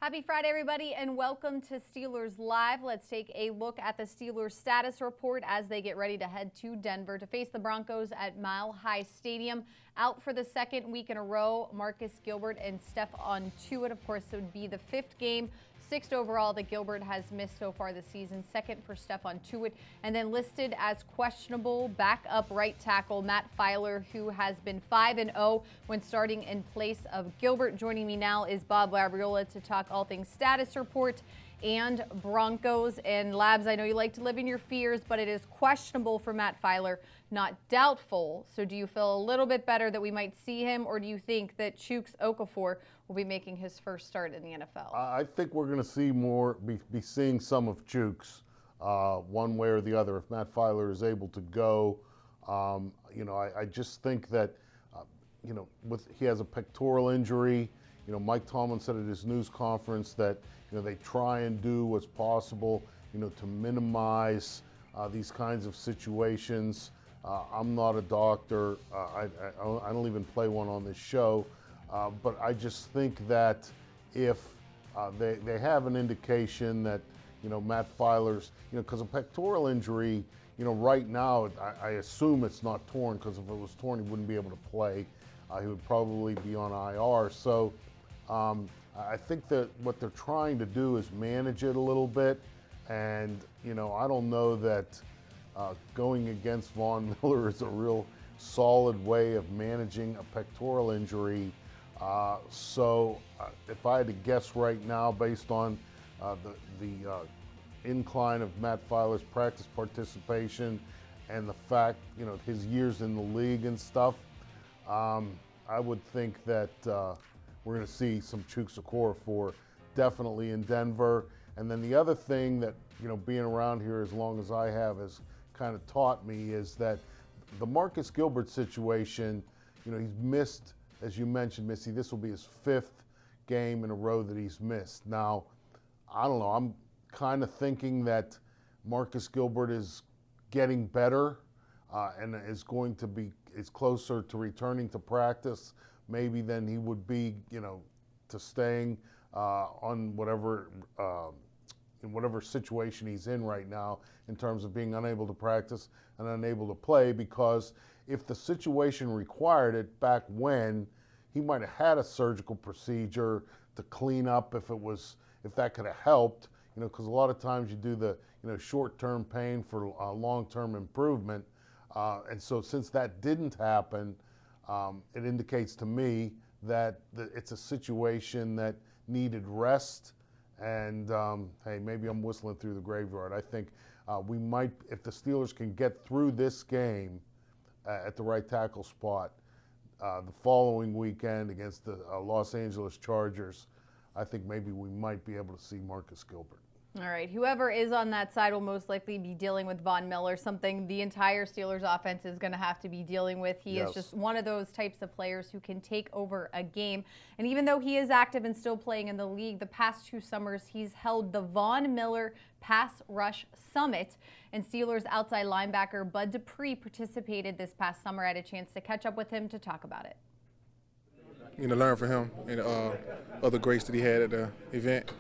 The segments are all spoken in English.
Happy Friday, everybody, and welcome to Steelers Live. Let's take a look at the Steelers status report as they get ready to head to Denver to face the Broncos at Mile High Stadium. Out for the second week in a row, Marcus Gilbert and Stephon Tuitt. Of course, it would be the fifth game, sixth overall that Gilbert has missed so far this season, second for Stephon Tuitt. And then listed as questionable backup right tackle Matt Feiler, who has been 5-0 when starting in place of Gilbert. Joining me now is Bob Labriola to talk all things status report and Broncos. And Labs, I know you like to live in your fears, but it is questionable for Matt Feiler, not doubtful. So do you feel a little bit better that we might see him, or do you think that Chuks Okafor will be making his first start in the NFL? I think we're going to see be seeing some of Chuks one way or the other if Matt Feiler is able to go. I just think that, he has a pectoral injury. Mike Tomlin said at his news conference that, they try and do what's possible, to minimize these kinds of situations. I'm not a doctor. I don't even play one on this show. But I just think that if they have an indication that, Matt Feiler's, because a pectoral injury, right now, I assume it's not torn, because if it was torn, he wouldn't be able to play. He would probably be on IR. So I think that what they're trying to do is manage it a little bit. And, I don't know that going against Von Miller is a real solid way of managing a pectoral injury. So if I had to guess right now, based on the incline of Matt Feiler's practice participation and the fact, his years in the league and stuff, I would think that we're going to see some Chuks Okafor definitely in Denver. And then the other thing that, being around here as long as I have has kind of taught me is that the Marcus Gilbert situation, he's missed, as you mentioned, Missi, this will be his fifth game in a row that he's missed. Now, I don't know, I'm kind of thinking that Marcus Gilbert is getting better and is closer to returning to practice maybe than he would be, to staying on in whatever situation he's in right now in terms of being unable to practice and unable to play, because if the situation required it back when, he might have had a surgical procedure to clean up if that could have helped, because a lot of times you do the, short-term pain for long-term improvement. And so since that didn't happen, it indicates to me that it's a situation that needed rest. And hey, maybe I'm whistling through the graveyard. I think we might, if the Steelers can get through this game at the right tackle spot, the following weekend against the Los Angeles Chargers, I think maybe we might be able to see Marcus Gilbert. All right, whoever is on that side will most likely be dealing with Von Miller, something the entire Steelers offense is going to have to be dealing with. He is just one of those types of players who can take over a game. And even though he is active and still playing in the league, the past 2 summers he's held the Von Miller Pass Rush Summit. And Steelers outside linebacker Bud Dupree participated this past summer. I had a chance to catch up with him to talk about it. Learn from him and other greats that he had at the event.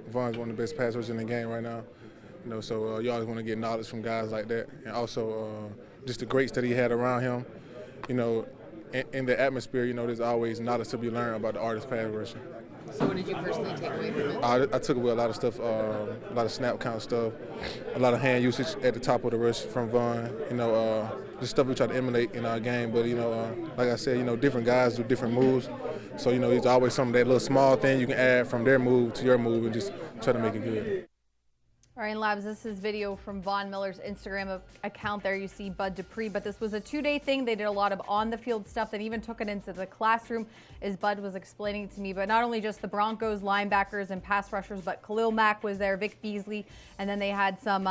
Von's one of the best pass rushers in the game right now. So you always want to get knowledge from guys like that, and also just the greats that he had around him. In the atmosphere, there's always knowledge to be learned about the artist pass rushing. So what did you personally take away from it? I took away a lot of stuff, a lot of snap count stuff, a lot of hand usage at the top of the rush from Von. Just stuff we try to emulate in our game. But, like I said, different guys do different moves. So, there's always some of that little small thing you can add from their move to your move and just try to make it good. All right, Labs, this is video from Von Miller's Instagram account. There you see Bud Dupree, but this was a 2-day thing. They did a lot of on-the-field stuff that even took it into the classroom, as Bud was explaining to me. But not only just the Broncos linebackers and pass rushers, but Khalil Mack was there, Vic Beasley, and then they had some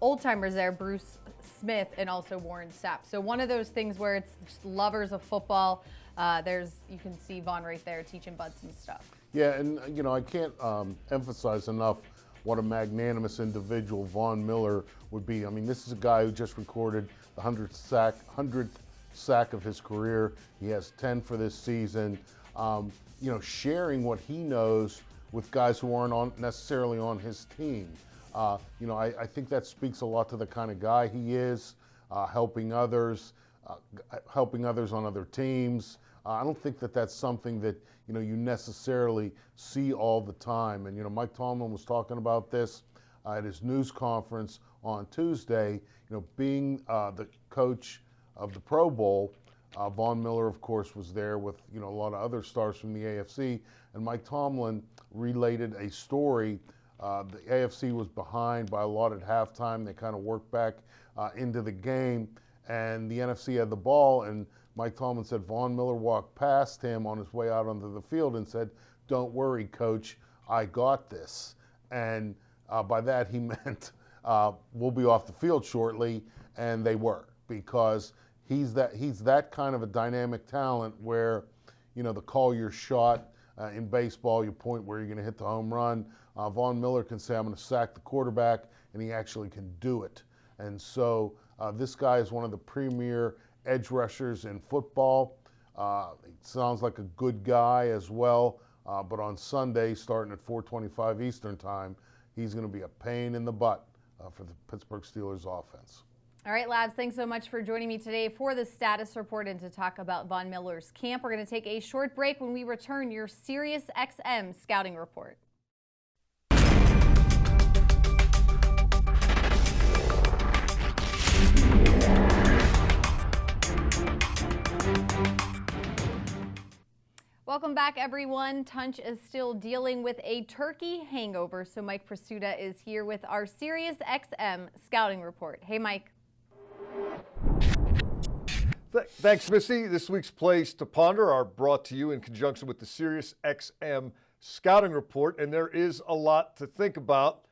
old-timers there, Bruce Smith and also Warren Sapp. So one of those things where it's just lovers of football. You can see Von right there teaching Bud some stuff. Yeah, and I can't emphasize enough what a magnanimous individual Von Miller would be. I mean, this is a guy who just recorded the 100th sack of his career. He has 10 for this season. Sharing what he knows with guys who aren't necessarily on his team. I think that speaks a lot to the kind of guy he is, helping others on other teams. I don't think that that's something that you necessarily see all the time. And Mike Tomlin was talking about this at his news conference on Tuesday. Being the coach of the Pro Bowl, Von Miller, of course, was there with a lot of other stars from the AFC. And Mike Tomlin related a story. The AFC was behind by a lot at halftime. They kind of worked back into the game, and the NFC had the ball. And Mike Tomlin said Von Miller walked past him on his way out onto the field and said, "Don't worry, Coach, I got this." And by that he meant we'll be off the field shortly, and they were, because he's that kind of a dynamic talent where the call your shot in baseball, you point where you're going to hit the home run. Von Miller can say, "I'm going to sack the quarterback," and he actually can do it. And so this guy is one of the premier edge rushers in football. He sounds like a good guy as well, but on Sunday, starting at 4:25 Eastern time, he's going to be a pain in the butt for the Pittsburgh Steelers offense. All right, Labs, thanks so much for joining me today for the status report and to talk about Von Miller's camp. We're going to take a short break. When we return, your Sirius XM scouting report. Welcome back, everyone. Tunch is still dealing with a turkey hangover, so Mike Prisuta is here with our Sirius XM scouting report. Hey, Mike. Thanks, Missy. This week's Plays to Ponder are brought to you in conjunction with the Sirius XM scouting report, and there is a lot to think about.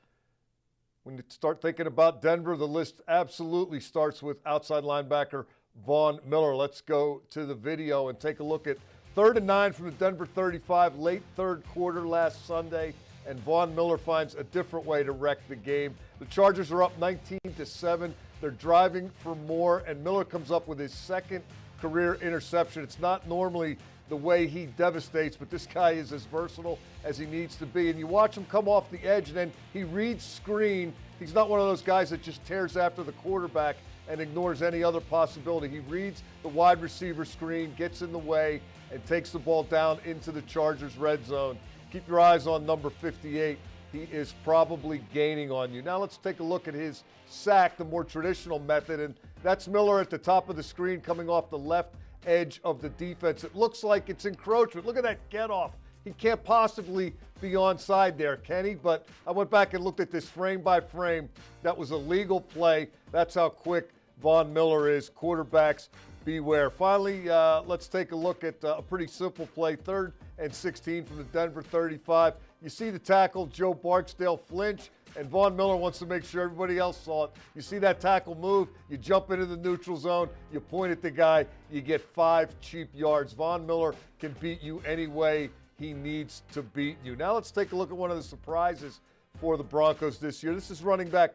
When you start thinking about Denver, the list absolutely starts with outside linebacker Von Miller. Let's go to the video and take a look at 3rd and 9 from the Denver 35, late third quarter last Sunday, and Von Miller finds a different way to wreck the game. The Chargers are up 19-7. They're driving for more, and Miller comes up with his second career interception. It's not normally the way he devastates, but this guy is as versatile as he needs to be. And you watch him come off the edge, and then he reads screen. He's not one of those guys that just tears after the quarterback and ignores any other possibility. He reads the wide receiver screen, gets in the way, and takes the ball down into the Chargers' red zone. Keep your eyes on number 58. He is probably gaining on you. Now let's take a look at his sack, the more traditional method, and that's Miller at the top of the screen coming off the left edge of the defense. It looks like it's encroachment. Look at that get off. He can't possibly be onside there, can he? But I went back and looked at this frame by frame. That was a legal play. That's how quick Von Miller is. Quarterbacks, beware. Finally, let's take a look at a pretty simple play. 3rd and 16 from the Denver 35. You see the tackle, Joe Barksdale flinch, and Von Miller wants to make sure everybody else saw it. You see that tackle move, you jump into the neutral zone, you point at the guy, you get 5 cheap yards. Von Miller can beat you any way he needs to beat you. Now let's take a look at one of the surprises for the Broncos this year. This is running back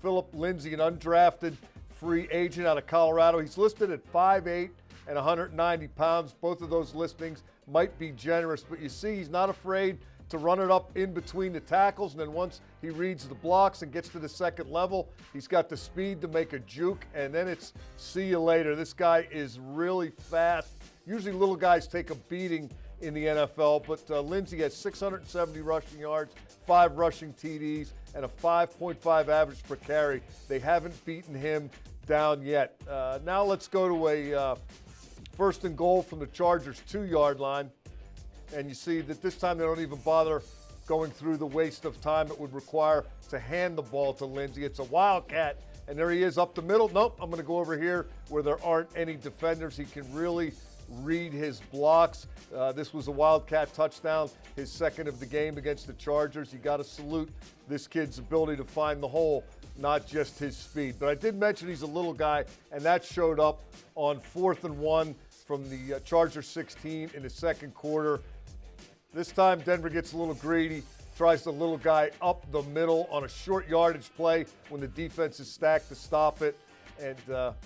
Philip Lindsay, an undrafted free agent out of Colorado. He's listed at 5'8" and 190 pounds. Both of those listings might be generous, but you see he's not afraid to run it up in between the tackles, and then once he reads the blocks and gets to the second level, he's got the speed to make a juke, and then it's see you later. This guy is really fast. Usually little guys take a beating in the NFL, but Lindsay has 670 rushing yards, 5 rushing TDs, and a 5.5 average per carry. They haven't beaten him down yet. Now let's go to a 1st and goal from the Chargers' 2-yard line. And you see that this time they don't even bother going through the waste of time it would require to hand the ball to Lindsay. It's a wildcat, and there he is up the middle. Nope, I'm going to go over here where there aren't any defenders. He can really read his blocks. This was a wildcat touchdown, his second of the game against the Chargers. You got to salute this kid's ability to find the hole, not just his speed. But I did mention he's a little guy, and that showed up on 4th and 1 from the Chargers 16 in the second quarter. This time Denver gets a little greedy, tries the little guy up the middle on a short yardage play when the defense is stacked to stop it, and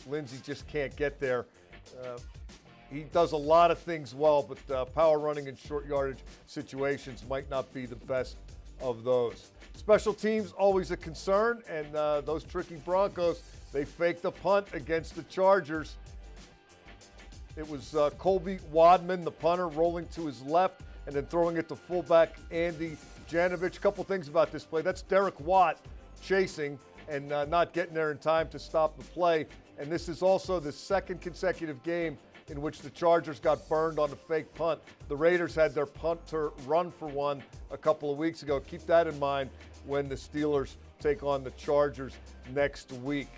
Lindsay just can't get there. he does a lot of things well, but power running in short yardage situations might not be the best of those. Special teams, always a concern, and those tricky Broncos, they faked a punt against the Chargers. It was Colby Wadman, the punter, rolling to his left and then throwing it to fullback Andy Janovich. A couple things about this play. That's Derek Watt chasing and not getting there in time to stop the play. And this is also the second consecutive game in which the Chargers got burned on the fake punt. The Raiders had their punter run for one a couple of weeks ago. Keep that in mind when the Steelers take on the Chargers next week.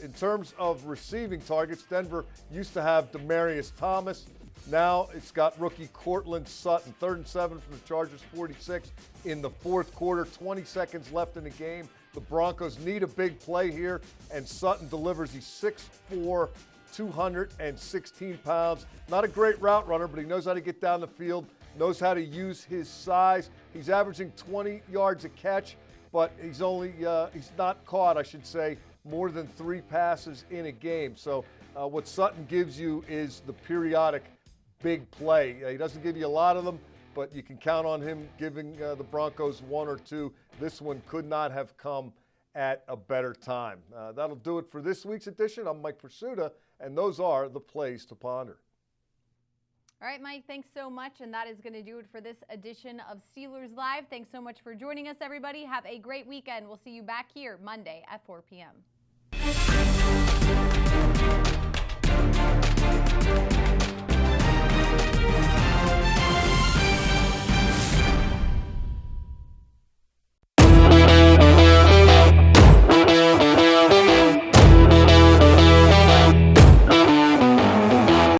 In terms of receiving targets, Denver used to have Demaryius Thomas. Now it's got rookie Cortland Sutton. 3rd and 7 from the Chargers, 46 in the fourth quarter. 20 seconds left in the game. The Broncos need a big play here, and Sutton delivers. He's 6'4", 216 pounds. Not a great route runner, but he knows how to get down the field, knows how to use his size. He's averaging 20 yards a catch, but he's not caught, I should say, more than 3 passes in a game. So what Sutton gives you is the periodic big play. He doesn't give you a lot of them, but you can count on him giving the Broncos 1 or 2. This one could not have come at a better time. That'll do it for this week's edition. I'm Mike Prisuta, and those are the plays to ponder. All right, Mike, thanks so much. And that is going to do it for this edition of Steelers Live. Thanks so much for joining us, everybody. Have a great weekend. We'll see you back here Monday at 4 p.m.